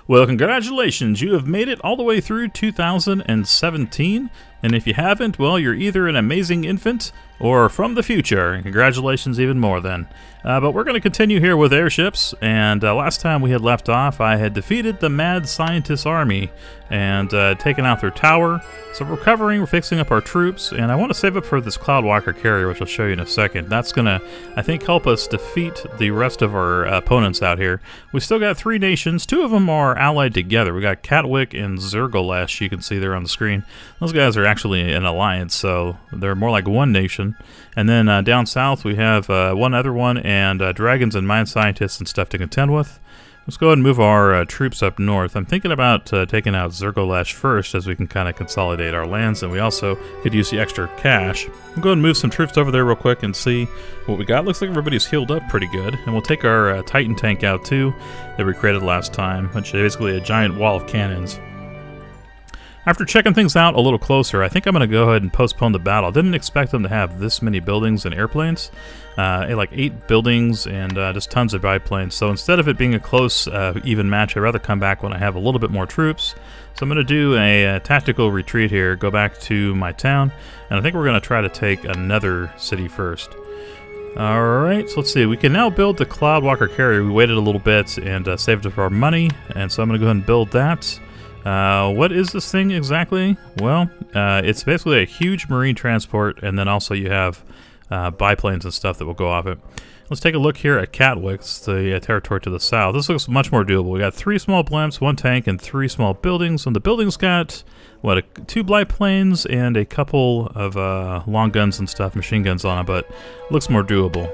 Well, congratulations, you have made it all the way through 2017, and if you haven't, well, you're either an amazing infant or from the future, and congratulations even more then. But we're going to continue here with airships, and last time we had left off, I had defeated the mad scientist army and taken out their tower. So we're recovering, we're fixing up our troops, and I want to save up for this Cloudwalker Carrier, which I'll show you in a second. That's going to, I think, help us defeat the rest of our opponents out here. We still got 3 nations. 2 of them are allied together. We got Katwick and Zergolesh, you can see there on the screen. Those guys are actually an alliance, so they're more like one nation. And then down south we have one other one, and dragons and mine scientists and stuff to contend with. Let's go ahead and move our troops up north. I'm thinking about taking out Zergolesh first, as we can kind of consolidate our lands, and we also could use the extra cash. We'll go ahead and move some troops over there real quick and see what we got. Looks like everybody's healed up pretty good, and we'll take our Titan tank out too that we created last time, which is basically a giant wall of cannons. After checking things out a little closer, I think I'm going to go ahead and postpone the battle. I didn't expect them to have this many buildings and airplanes. Like 8 buildings and just tons of biplanes. So instead of it being a close, even match, I'd rather come back when I have a little bit more troops. So I'm going to do a tactical retreat here, go back to my town, and I think we're going to try to take another city first. Alright, so let's see. We can now build the Cloudwalker Carrier. We waited a little bit and saved up our money, and so I'm going to go ahead and build that. What is this thing exactly? Well, it's basically a huge marine transport, and then also you have biplanes and stuff that will go off it. Let's take a look here at Katwick, the territory to the south. This looks much more doable. We got 3 small blimps, 1 tank, and 3 small buildings. And the buildings got, what, 2 biplanes and a couple of long guns and stuff, machine guns on it, but looks more doable.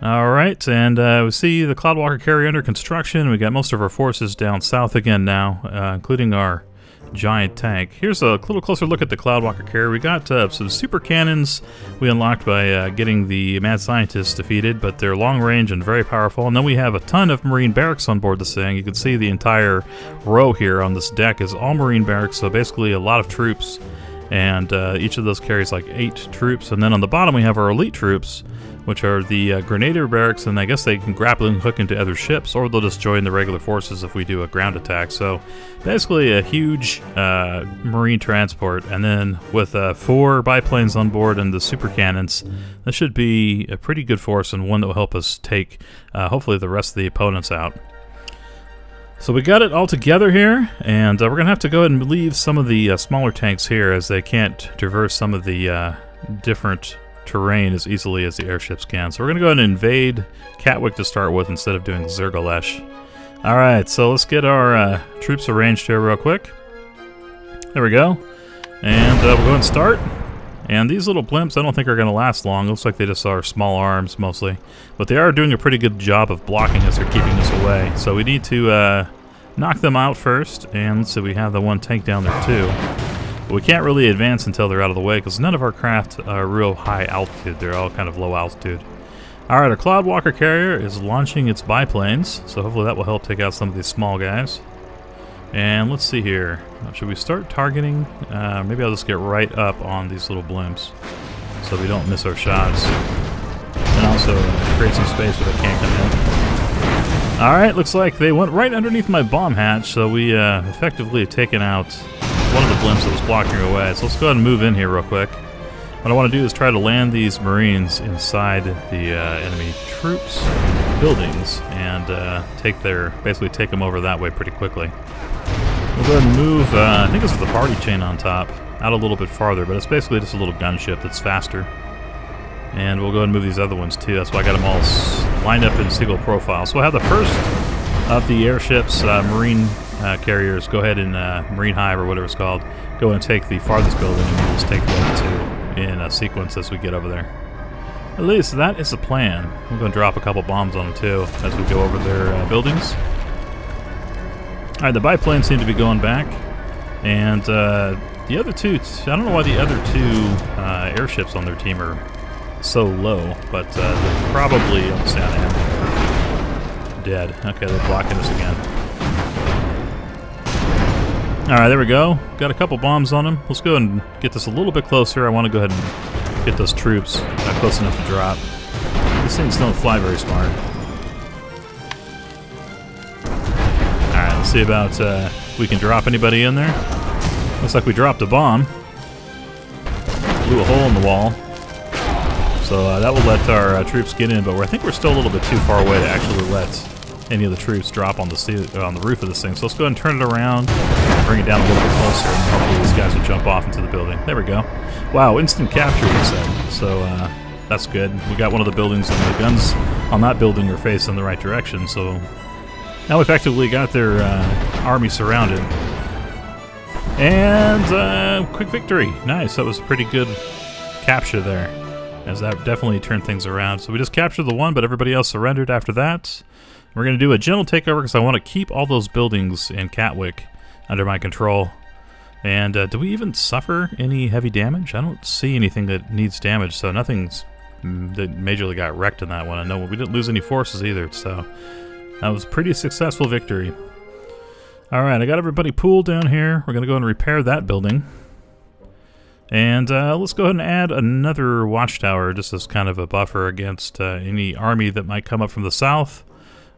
Alright, and we see the Cloudwalker Carrier under construction. We got most of our forces down south again now, including our giant tank. Here's a little closer look at the Cloudwalker Carrier. We got some super cannons we unlocked by getting the mad scientists defeated, but they're long range and very powerful. And then we have a ton of marine barracks on board this thing. You can see the entire row here on this deck is all marine barracks, so basically a lot of troops. And each of those carries like 8 troops. And then on the bottom we have our elite troops, which are the Grenadier barracks, and I guess they can grappling hook into other ships, or they'll just join the regular forces if we do a ground attack. So basically a huge marine transport, and then with 4 biplanes on board and the super cannons, that should be a pretty good force, and one that will help us take hopefully the rest of the opponents out. So we got it all together here, and we're going to have to go ahead and leave some of the smaller tanks here, as they can't traverse some of the different terrain as easily as the airships can. So we're going to go ahead and invade Katwick to start with instead of doing Zergolesh. Alright, so let's get our troops arranged here real quick. There we go. And we'll go ahead and start. And these little blimps I don't think are going to last long. Looks like they just are small arms mostly. But they are doing a pretty good job of blocking us or keeping us away. So we need to knock them out first. And let's see, we have the 1 tank down there too. But we can't really advance until they're out of the way, because none of our craft are real high altitude. They're all kind of low altitude. Alright, our Cloudwalker Carrier is launching its biplanes, so hopefully that will help take out some of these small guys. And let's see here. Should we start targeting? Maybe I'll just get right up on these little blimps so we don't miss our shots. And also create some space where they can't come in. Alright, looks like they went right underneath my bomb hatch, so we effectively have taken out one of the blimps that was blocking her away. So let's go ahead and move in here real quick. What I want to do is try to land these Marines inside the enemy troops buildings and basically take them over that way pretty quickly. We'll go ahead and move, I think this is the party chain on top, out a little bit farther, but it's basically just a little gunship that's faster. And we'll go ahead and move these other ones too. That's why I got them all lined up in single profile. So we'll have the first of the airships, marine carriers, go ahead and Marine Hive or whatever it's called, go and take the farthest building, and we'll just take the other 2 in a sequence as we get over there. At least that is the plan. We're going to drop a couple bombs on them too as we go over their buildings. Alright, the biplanes seem to be going back, and the other 2, I don't know why the other 2 airships on their team are so low, but they're probably, let's see, dead. Okay, they're blocking us again. Alright, there we go. Got a couple bombs on them. Let's go and get this a little bit closer. I want to go ahead and get those troops close enough to drop. These things don't fly very smart. Let's see about if we can drop anybody in there. Looks like we dropped a bomb. Blew a hole in the wall. So that will let our troops get in, but I think we're still a little bit too far away to actually let any of the troops drop on the roof of this thing. So let's go ahead and turn it around, bring it down a little bit closer, and hopefully these guys will jump off into the building. There we go. Wow, instant capture, we said. So that's good. We got one of the buildings, and the guns on that building are facing the right direction. So now we effectively got their army surrounded. And quick victory. Nice. That was a pretty good capture there, as that definitely turned things around. So we just captured the one, but everybody else surrendered after that. We're going to do a gentle takeover because I want to keep all those buildings in Catwick under my control. And do we even suffer any heavy damage? I don't see anything that needs damage, so nothing's that majorly got wrecked in that one. I know we didn't lose any forces either, so that was a pretty successful victory. Alright, I got everybody pooled down here. We're going to go and repair that building. And let's go ahead and add another watchtower just as kind of a buffer against any army that might come up from the south.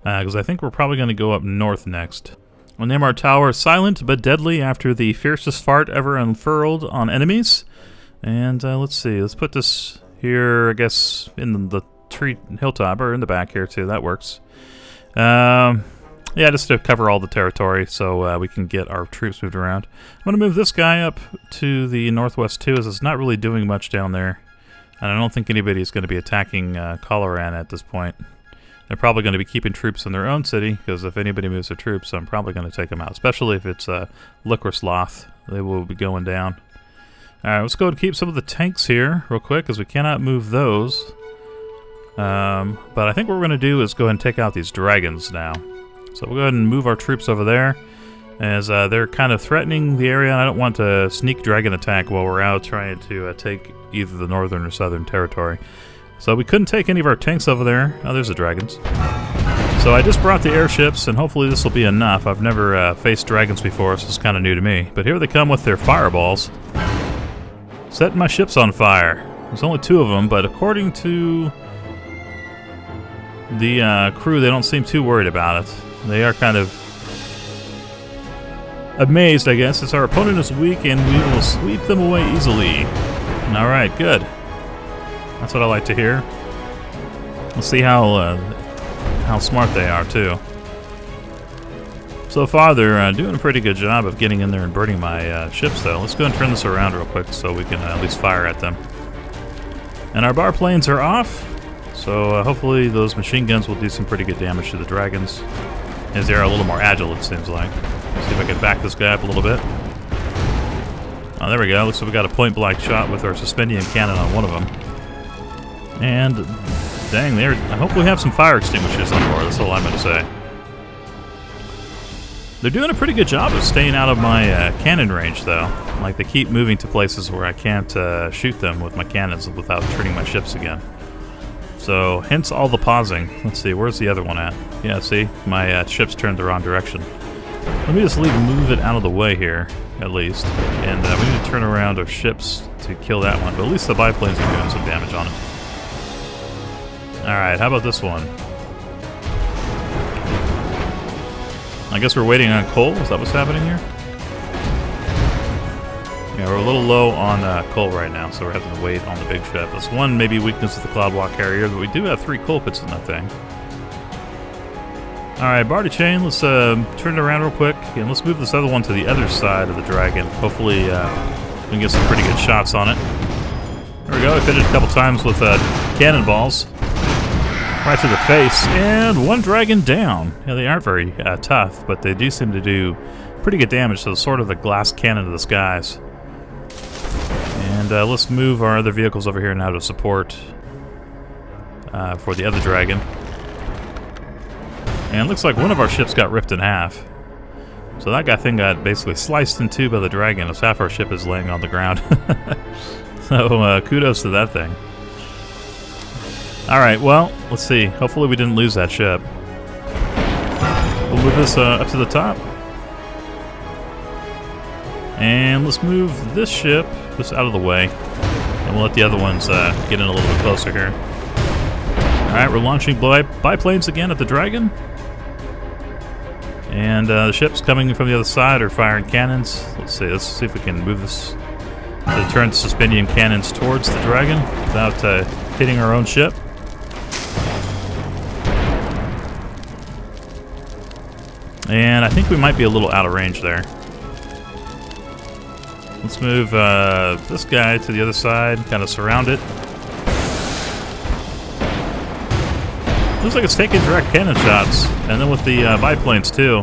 Because I think we're probably going to go up north next. We'll name our tower Silent but Deadly after the fiercest fart ever unfurled on enemies. And let's see, let's put this here, I guess, in the tree hilltop, or in the back here too, that works. Yeah, just to cover all the territory so we can get our troops moved around. I'm going to move this guy up to the northwest too, as it's not really doing much down there. And I don't think anybody's going to be attacking Coloran at this point. They're probably going to be keeping troops in their own city, because if anybody moves their troops, I'm probably going to take them out. Especially if it's Licorice they will be going down. Alright, let's go and keep some of the tanks here real quick, because we cannot move those. But I think what we're going to do is go ahead and take out these dragons now. So we'll go ahead and move our troops over there, as they're kind of threatening the area, and I don't want to sneak dragon attack while we're out trying to take either the northern or southern territory. So we couldn't take any of our tanks over there. Oh, there's the dragons. So I just brought the airships, and hopefully this will be enough. I've never faced dragons before, so it's kind of new to me. But here they come with their fireballs. Setting my ships on fire. There's only 2 of them, but according to the crew, they don't seem too worried about it. They are kind of amazed, I guess, as our opponent is weak, and we will sweep them away easily. Alright, good. That's what I like to hear. We'll see how smart they are, too. So far, they're doing a pretty good job of getting in there and burning my ships, though. Let's go and turn this around real quick so we can at least fire at them. And our bar planes are off, so hopefully those machine guns will do some pretty good damage to the dragons, as they are a little more agile, it seems like. Let's see if I can back this guy up a little bit. Oh, there we go. Looks like we got a point-blank shot with our suspendium cannon on one of them. And, dang, I hope we have some fire extinguishers on board. That's all I'm going to say. They're doing a pretty good job of staying out of my cannon range, though. Like, they keep moving to places where I can't shoot them with my cannons without turning my ships again. So, hence all the pausing. Let's see, where's the other one at? Yeah, see? My ship's turned the wrong direction. Let me just move it out of the way here, at least. And we need to turn around our ships to kill that one. But at least the biplanes are doing some damage on it. Alright, how about this one? I guess we're waiting on coal? Is that what's happening here? Yeah, we're a little low on coal right now, so we're having to wait on the big ship. That's one maybe weakness of the Cloudwalker Carrier, but we do have 3 coal pits in that thing. Alright, Barty Chain, let's turn it around real quick, and let's move this other one to the other side of the dragon. Hopefully we can get some pretty good shots on it. There we go, I hit it a couple times with cannonballs. Right to the face, and 1 dragon down. Yeah, they aren't very tough, but they do seem to do pretty good damage to sort of the glass cannon of the skies. And let's move our other vehicles over here now to support for the other dragon. And it looks like one of our ships got ripped in half. So that thing got basically sliced in 2 by the dragon, as half our ship is laying on the ground. So kudos to that thing. Alright, well, let's see. Hopefully we didn't lose that ship. We'll move this up to the top. And let's move this ship just out of the way. And we'll let the other ones get in a little bit closer here. Alright, we're launching biplanes again at the Dragon. And the ships coming from the other side are firing cannons. Let's see if we can move this to turn the Suspinian cannons towards the dragon without hitting our own ship. And I think we might be a little out of range there. Let's move this guy to the other side, kind of surround it. Looks like it's taking direct cannon shots, and then with the biplanes too.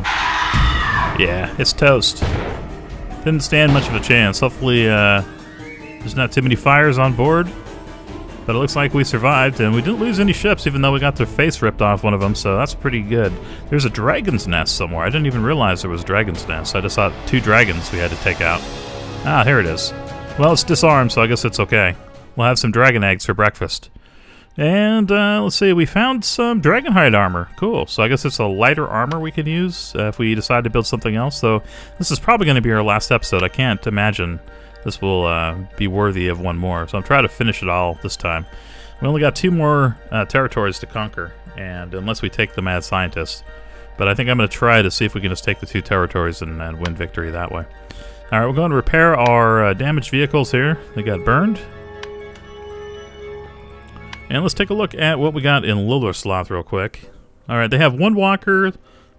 Yeah, it's toast. Didn't stand much of a chance. Hopefully there's not too many fires on board. But it looks like we survived, and we didn't lose any ships, even though we got their face ripped off one of them, so that's pretty good. There's a dragon's nest somewhere. I didn't even realize there was a dragon's nest. I just saw 2 dragons we had to take out. Ah, here it is. Well, it's disarmed, so I guess it's okay. We'll have some dragon eggs for breakfast. And let's see, we found some dragonhide armor. Cool. So I guess it's a lighter armor we can use if we decide to build something else. So this is probably going to be our last episode. I can't imagine this will be worthy of one more. So I'm trying to finish it all this time. We only got 2 more territories to conquer, and unless we take the mad scientist. But I think I'm going to try to see if we can just take the 2 territories and win victory that way. All right, we're going to repair our damaged vehicles here. They got burned. And let's take a look at what we got in Lillersloth real quick. All right, they have 1 walker,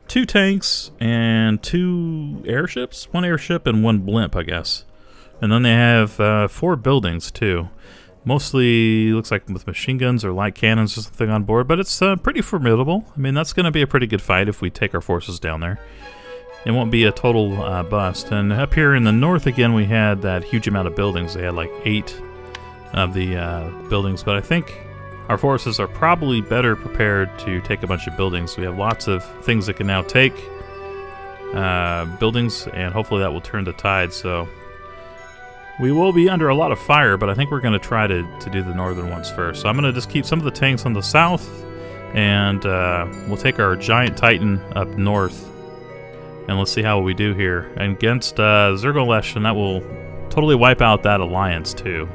2 tanks, and 2 airships. 1 airship and 1 blimp, I guess. And then they have 4 buildings, too. Mostly looks like with machine guns or light cannons or something on board, but it's pretty formidable. I mean, that's going to be a pretty good fight if we take our forces down there. It won't be a total bust. And up here in the north, again, we had that huge amount of buildings. They had like 8 of the buildings, but I think our forces are probably better prepared to take a bunch of buildings. We have lots of things that can now take buildings, and hopefully that will turn the tide. So we will be under a lot of fire, but I think we're going to try to do the northern ones first. So I'm going to just keep some of the tanks on the south, and we'll take our giant Titan up north, and let's see how we do here. And against Zergolesh, and that will totally wipe out that alliance too.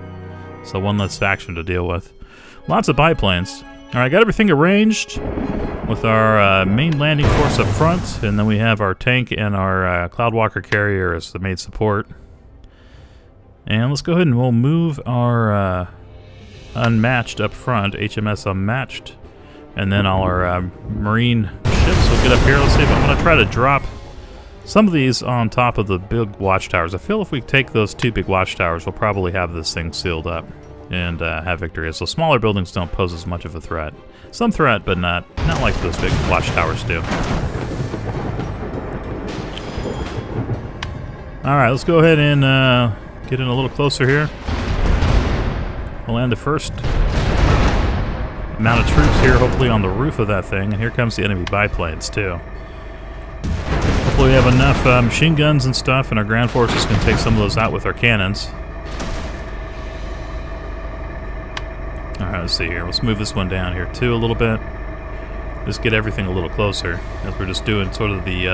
So one less faction to deal with. Lots of biplanes. All right, got everything arranged with our main landing force up front, and then we have our tank and our Cloudwalker Carrier as the main support. And let's go ahead and we'll move our Unmatched up front, HMS Unmatched, and then all our marine ships will get up here. Let's see if I'm going to try to drop some of these on top of the big watchtowers. I feel if we take those 2 big watchtowers, we'll probably have this thing sealed up and have victory. So smaller buildings don't pose as much of a threat. Some threat, but not like those big watchtowers do. All right, let's go ahead and get in a little closer here. We'll land the first amount of troops here, hopefully on the roof of that thing. And here comes the enemy biplanes too. Hopefully we have enough machine guns and stuff, and our ground forces can take some of those out with our cannons. Alright, let's see here. Let's move this one down here too a little bit. Just get everything a little closer, as we're just doing sort of the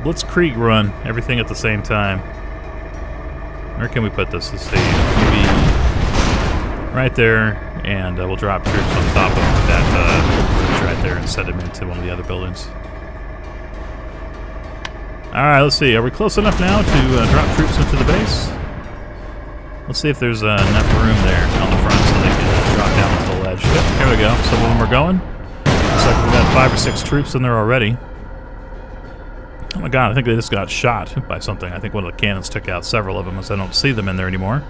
Blitzkrieg run, everything at the same time. Where can we put this? Let's see. Maybe right there, and we'll drop troops on top of that bridge right there and set them into one of the other buildings. Alright, let's see. Are we close enough now to drop troops into the base? Let's see if there's enough room there on the front so they can drop down to the ledge. Yep, here we go. Some of them are going. Looks like we've got 5 or 6 troops in there already. Oh my god, I think they just got shot by something. I think one of the cannons took out several of them, as I don't see them in there anymore.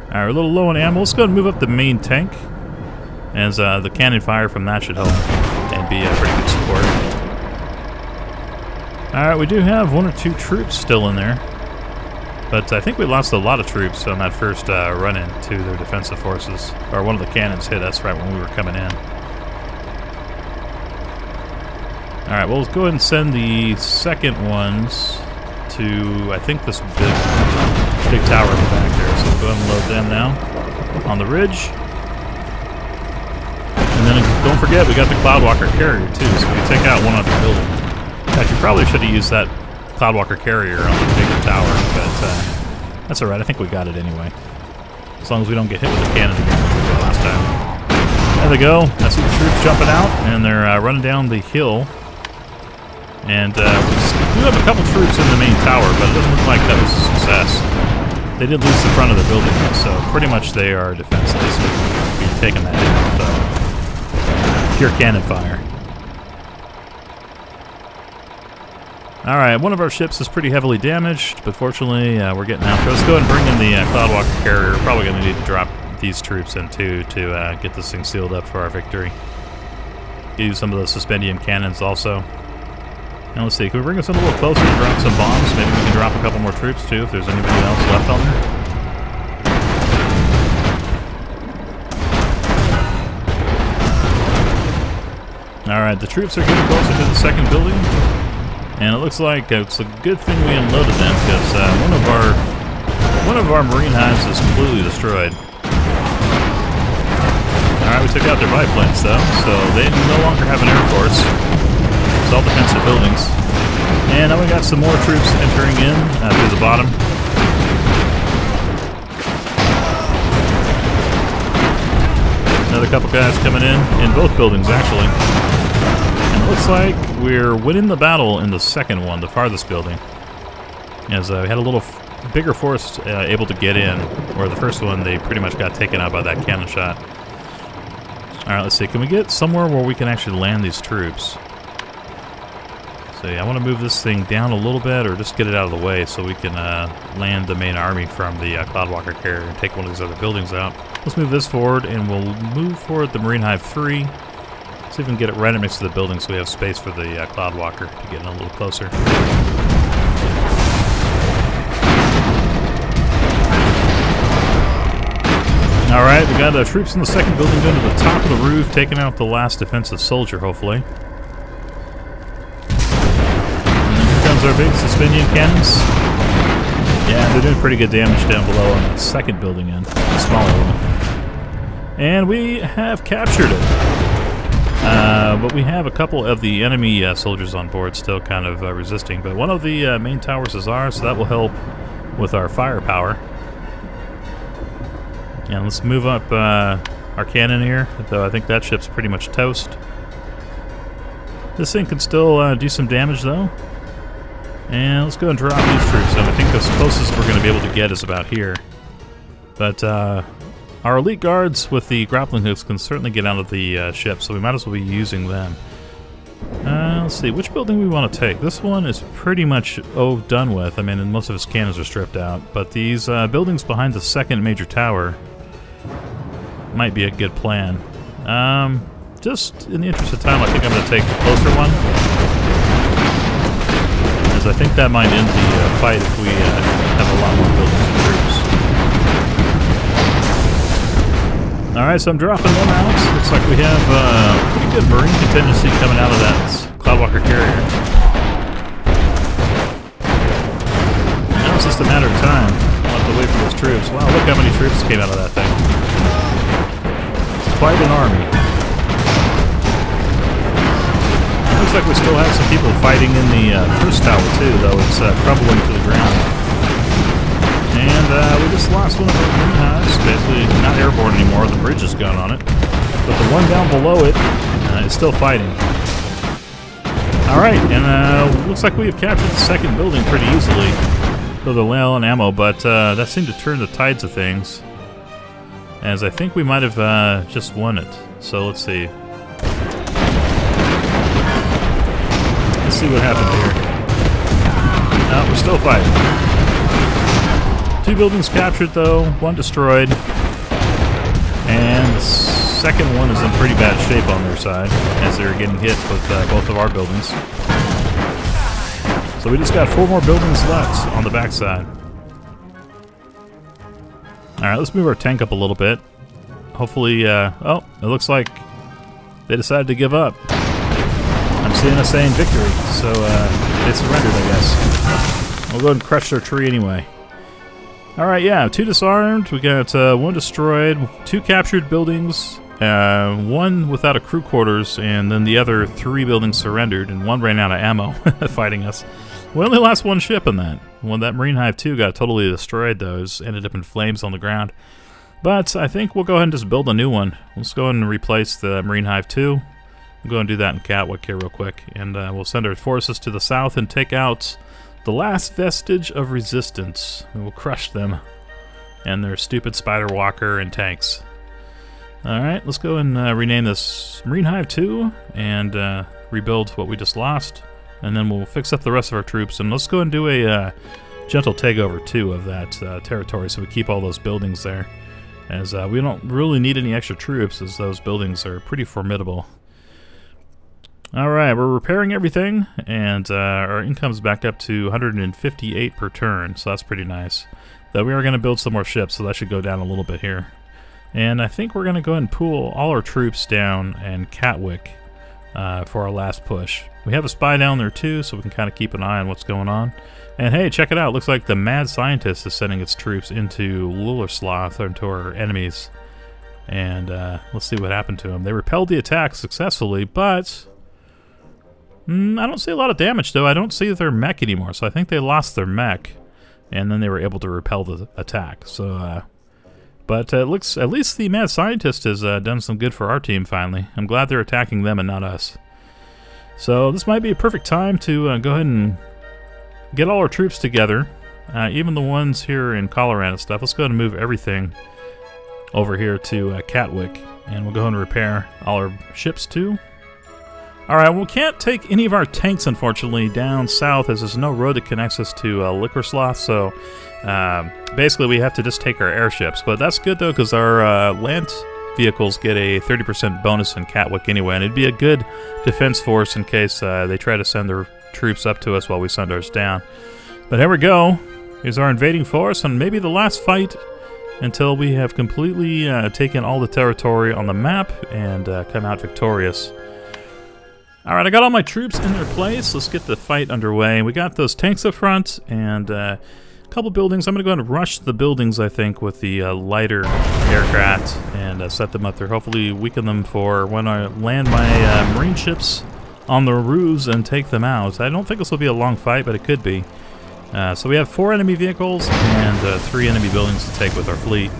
Alright, we're a little low on ammo. Let's go ahead and move up the main tank, as the cannon fire from that should help and be a pretty good support. Alright, we do have 1 or 2 troops still in there, but I think we lost a lot of troops on that first run-in to their defensive forces. Or one of the cannons hit us right when we were coming in. Alright, well, let's go ahead and send the second ones to, I think, this big tower in the back there. So we'll go ahead and load them now on the ridge. And then don't forget, we got the Cloudwalker Carrier too, so we can take out one other building. In fact, you probably should have used that Cloudwalker Carrier on the bigger tower, but that's alright. I think we got it anyway. As long as we don't get hit with a cannon again like we did last time. There they go. I see the troops jumping out, and they're running down the hill. And we do have a couple troops in the main tower, but it doesn't look like that was a success. They did lose the front of the building, so pretty much they are defenseless. We're taking that down with pure cannon fire. Alright, one of our ships is pretty heavily damaged, but fortunately we're getting out there. Let's go ahead and bring in the Cloudwalker Carrier. We're probably going to need to drop these troops in too to get this thing sealed up for our victory. Use some of the suspendium cannons also. Now let's see, can we bring us in a little closer and drop some bombs? Maybe we can drop a couple more troops too if there's anybody else left on there. Alright, the troops are getting closer to the second building. And it looks like it's a good thing we unloaded them because one of our marine hives is completely destroyed. Alright, we took out their biplanes though, so they no longer have an air force. It's all defensive buildings. And now we got some more troops entering in through the bottom. Another couple guys coming in both buildings actually. Looks like we're winning the battle in the second one, the farthest building. As we had a little bigger force able to get in, where the first one they pretty much got taken out by that cannon shot. Alright, let's see. Can we get somewhere where we can actually land these troops? So yeah, I want to move this thing down a little bit, or just get it out of the way so we can land the main army from the Cloudwalker Carrier and take one of these other buildings out. Let's move this forward, and we'll move forward the Marine Hive 3. See if we can get it right next to the building so we have space for the Cloudwalker to get in a little closer. Alright, we got troops in the second building going to the top of the roof, taking out the last defensive soldier, hopefully. And then here comes our big suspendium cannons. Yeah, they're doing pretty good damage down below on that second building end, the smaller one. And we have captured it. But we have a couple of the enemy soldiers on board still kind of resisting. But one of the main towers is ours, so that will help with our firepower. And let's move up our cannon here, though I think that ship's pretty much toast. This thing can still do some damage, though. And let's go and drop these troops in. I think the closest we're going to be able to get is about here. But our elite guards with the grappling hooks can certainly get out of the ship, so we might as well be using them. Let's see, which building we want to take? This one is pretty much done with. I mean, most of its cannons are stripped out, but these buildings behind the second major tower might be a good plan. Just in the interest of time, I think I'm going to take the closer one, as I think that might end the fight if we have a lot more buildings and troops. Alright, so I'm dropping one out. Looks like we have pretty good marine contingency coming out of that Cloudwalker Carrier. Now it's just a matter of time. We'll have to wait for those troops. Wow, look how many troops came out of that thing. It's quite an army. It looks like we still have some people fighting in the first tower too, though it's crumbling to the ground. And we just lost one of our marine hives, basically not airborne anymore, the bridge is gone on it. But the one down below it is still fighting. Alright, and looks like we have captured the second building pretty easily. Though they're low on ammo, but that seemed to turn the tides of things. As I think we might have just won it. So let's see. Let's see what happened here. No, we're still fighting. 2 buildings captured though, 1 destroyed, and the second one is in pretty bad shape on their side as they're getting hit with both of our buildings. So we just got 4 more buildings left on the backside. Alright, let's move our tank up a little bit. Hopefully, oh, it looks like they decided to give up. I'm seeing us saying victory, so they surrendered, I guess. We'll go ahead and crush their tree anyway. Alright, yeah, 2 disarmed, we got 1 destroyed, 2 captured buildings, 1 without a crew quarters, and then the other 3 buildings surrendered, and 1 ran out of ammo fighting us. We only lost 1 ship in that. When that Marine Hive 2 got totally destroyed, though, it ended up in flames on the ground. But I think we'll go ahead and just build a new one. Let's go ahead and replace the Marine Hive 2. We'll go and do that in Catwick here real quick. And we'll send our forces to the south and take out the last vestige of resistance. And we'll crush them and their stupid Spider Walker and tanks. Alright, let's go and rename this Marine Hive 2 and rebuild what we just lost. And then we'll fix up the rest of our troops. And let's go and do a gentle takeover too of that territory so we keep all those buildings there. As we don't really need any extra troops, as those buildings are pretty formidable. Alright, we're repairing everything, and our income's back up to 158 per turn, so that's pretty nice. Though we are going to build some more ships, so that should go down a little bit here. And I think we're going to go ahead and pool all our troops down in Catwick for our last push. We have a spy down there too, so we can kind of keep an eye on what's going on. And hey, check it out. Looks like the Mad Scientist is sending its troops into Lullersloth, into our enemies. And let's see what happened to them. They repelled the attack successfully, but I don't see a lot of damage, though. I don't see their mech anymore, so I think they lost their mech. And then they were able to repel the attack. So, but it looks, at least the Mad Scientist has done some good for our team, finally. I'm glad they're attacking them and not us. So this might be a perfect time to go ahead and get all our troops together, even the ones here in Colorado and stuff. Let's go ahead and move everything over here to Catwick, and we'll go ahead and repair all our ships too. Alright, well, we can't take any of our tanks, unfortunately, down south, as there's no road that connects us to Lickersloth, so basically we have to just take our airships. But that's good, though, because our land vehicles get a 30% bonus in Catwick anyway, and it'd be a good defense force in case they try to send their troops up to us while we send ours down. But here we go. Here's our invading force, and maybe the last fight until we have completely taken all the territory on the map and come out victorious. Alright, I got all my troops in their place. Let's get the fight underway. We got those tanks up front and a couple buildings. I'm going to go ahead and rush the buildings, I think, with the lighter aircraft and set them up there. Hopefully weaken them for when I land my marine ships on the roofs and take them out. I don't think this will be a long fight, but it could be. So we have 4 enemy vehicles and 3 enemy buildings to take with our fleet.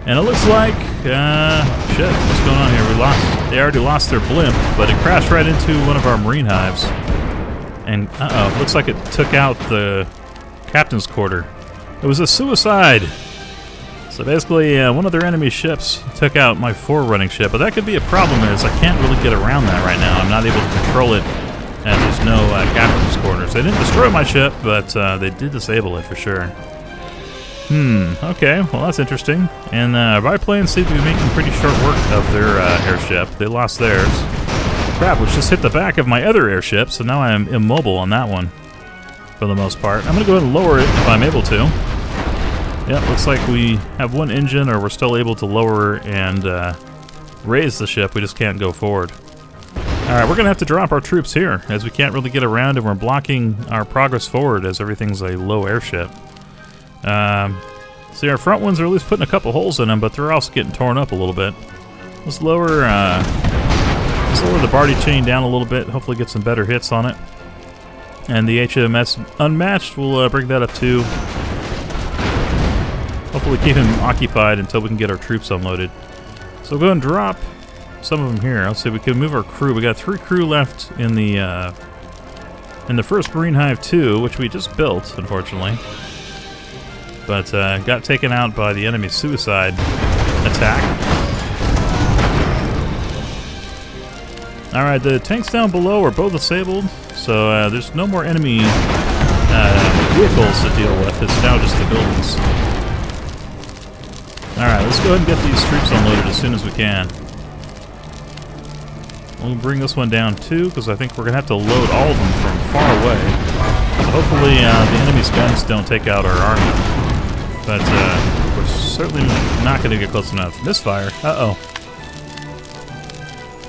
And it looks like, shit, what's going on here? They already lost their blimp, but it crashed right into one of our marine hives. And, looks like it took out the captain's quarter. It was a suicide! So basically, one of their enemy ships took out my forerunning ship, but that could be a problem, as I can't really get around that right now. I'm not able to control it, and there's no captain's quarters. They didn't destroy my ship, but they did disable it for sure. Okay, well that's interesting. And biplanes seem to be making pretty short work of their airship. They lost theirs. Crap, which just hit the back of my other airship, so now I am immobile on that one, for the most part. I'm going to go ahead and lower it if I'm able to. Yep, looks like we have one engine, or we're still able to lower and raise the ship. We just can't go forward. Alright, we're going to have to drop our troops here, as we can't really get around and we're blocking our progress forward as everything's a low airship. See, our front ones are at least putting a couple holes in them, but they're also getting torn up a little bit. Let's lower the Barty chain down a little bit, hopefully get some better hits on it. And the HMS Unmatched, we'll bring that up too. Hopefully keep him occupied until we can get our troops unloaded. So we'll go and drop some of them here. Let's see, we can move our crew. We got 3 crew left in the first Marine Hive 2, which we just built, unfortunately. But got taken out by the enemy suicide attack. Alright, the tanks down below are both disabled, so there's no more enemy vehicles to deal with. It's now just the buildings. Alright, let's go ahead and get these troops unloaded as soon as we can. We'll bring this one down too, because I think we're going to have to load all of them from far away. So hopefully the enemy's guns don't take out our army. But we're certainly not going to get close enough. Misfire. Uh-oh.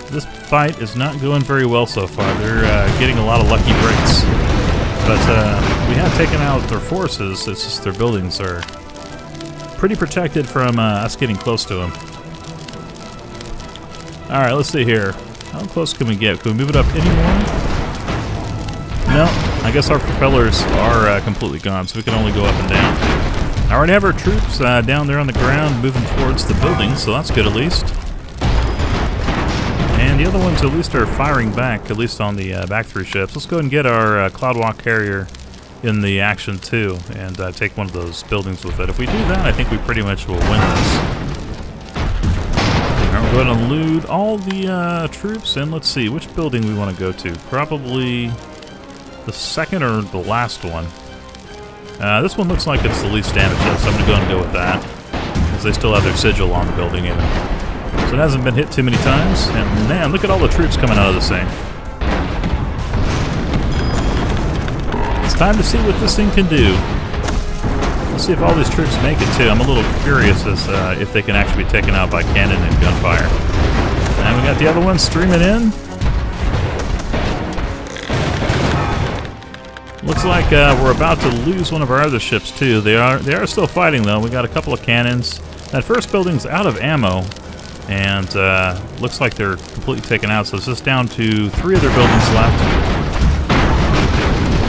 This fight is not going very well so far. They're getting a lot of lucky breaks. But we have taken out their forces. It's just their buildings are pretty protected from us getting close to them. Alright, let's see here. How close can we get? Can we move it up anymore? No. I guess our propellers are completely gone, so we can only go up and down. I already have our troops down there on the ground moving towards the buildings, so that's good at least. And the other ones at least are firing back, at least on the back 3 ships. Let's go ahead and get our Cloudwalker Carrier in the action too, and take one of those buildings with it. If we do that, I think we pretty much will win this. Alright, we'll go ahead and loot all the troops, and let's see which building we want to go to. Probably the second or the last one. This one looks like it's the least damaged, so I'm going to go and go with that, because they still have their sigil on the building even. So it hasn't been hit too many times, and man, look at all the troops coming out of this thing. It's time to see what this thing can do. Let's see if all these troops make it too. I'm a little curious as if they can actually be taken out by cannon and gunfire. And we got the other one streaming in. Looks like we're about to lose one of our other ships too. They are still fighting though. We got a couple of cannons. That first building's out of ammo, and looks like they're completely taken out. So it's just down to 3 of their buildings left.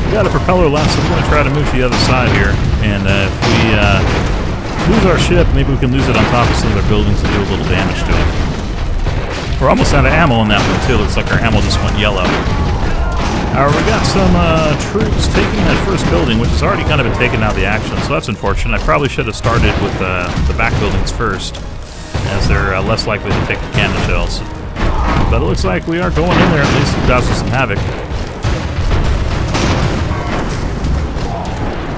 We got a propeller left, so we're going to try to move to the other side here. And if we lose our ship, maybe we can lose it on top of some of their buildings and do a little damage to it. We're almost out of ammo on that one too. Looks like our ammo just went yellow. Alright, we got some troops taking that first building, which has already kind of been taken out of the action, so that's unfortunate. I probably should have started with the back buildings first, as they're less likely to take the cannon shells. But it looks like we are going in there at least to cause some havoc.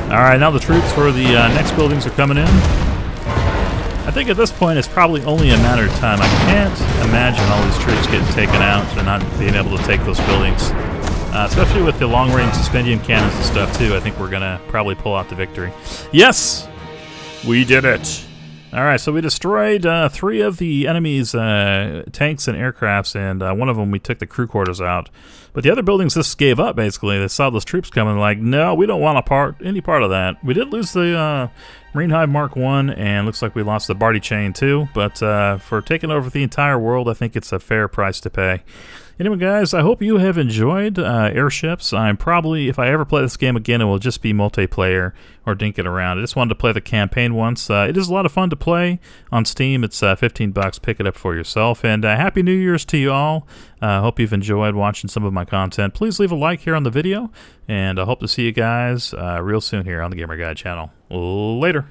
Alright, now the troops for the next buildings are coming in. I think at this point it's probably only a matter of time. I can't imagine all these troops getting taken out and not being able to take those buildings. Especially with the long-range suspension cannons and stuff, too. I think we're going to probably pull out the victory. Yes! We did it! Alright, so we destroyed 3 of the enemy's tanks and aircrafts, and one of them we took the crew quarters out. But the other buildings just gave up, basically. They saw those troops coming, like, no, we don't want any part of that. We did lose the Marine Hive Mark 1, and looks like we lost the Barty Chain, too. But for taking over the entire world, I think it's a fair price to pay. Anyway, guys, I hope you have enjoyed Airships. I'm probably, if I ever play this game again, it will just be multiplayer or dinking around. I just wanted to play the campaign once. It is a lot of fun to play on Steam. It's $15. Pick it up for yourself. And Happy New Year's to you all. Hope you've enjoyed watching some of my content. Please leave a like here on the video, and I hope to see you guys real soon here on the Gamer Guide channel. Later.